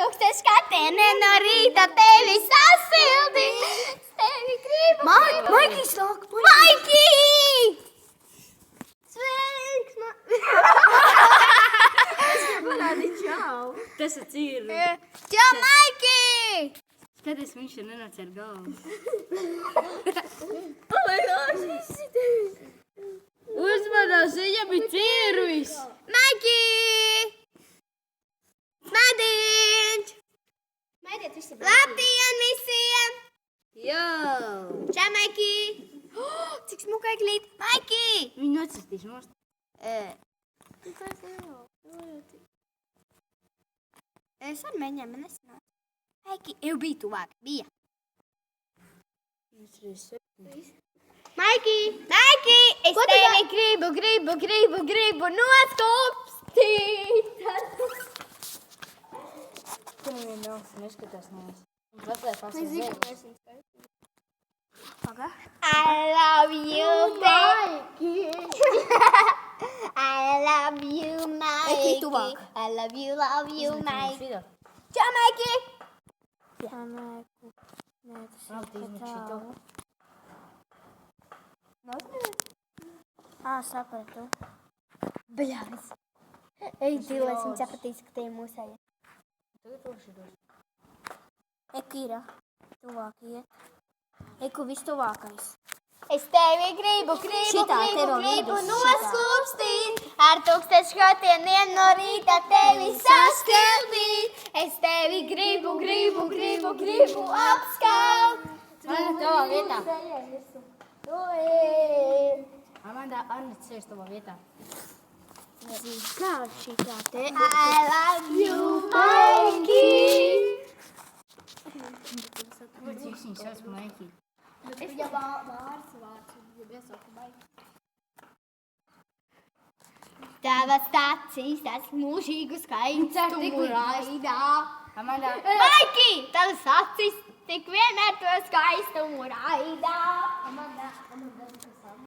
tūkstoši skatieniem no rīta tevi sasildi. Es tevi gribu. Maikī sāk. Maikī! Sveiks, Čau. Tas ir cīri. Čau, Maikī! Skaties, viņš ir nenāca ar galvu. Uzmanās, viņam ir cīruvis. Maikī! Smadiņš! Labdien visiem! Jau. Čau, Maikī! Cik smukai glīt! Maikī! Viņu atsistīs nost. Es ar mēģināju, man nesanāca. Maikī, jau bija tuvāk, bija. Maikī! Maikī! Es tevi gribu noskopstīt! Tu man nav, neskatās nevis. Un paslēpās ar zēļu. I love you, baby. I love you, Maikī. I love you, Maikī. Čau, Maikī! Sapratu. Bļāvis. Ej, dzīvēs, viņš sapratīs, ka te ir mūsēja. Eku ir, tuvāk iet. Eku viss tuvākais. Es tevi gribu noskūpstīt, ar tūkstoši skatieniem no rīta tevi saskaldīt. Es tevi gribu apskalt. Man ir tavā vietā. Amanda, Anna sēž tavā vietā. Kā šitā te? I love you, Maikī. Kāpēc viņš sauc Maikī? Ja vārds, ja iesauka Maikī. Tavas acīs tas mūžīgu skaistumu raidā. Amanda. Maikī, tavas acīs tik vienmēr to skaistumu raidā. Amanda.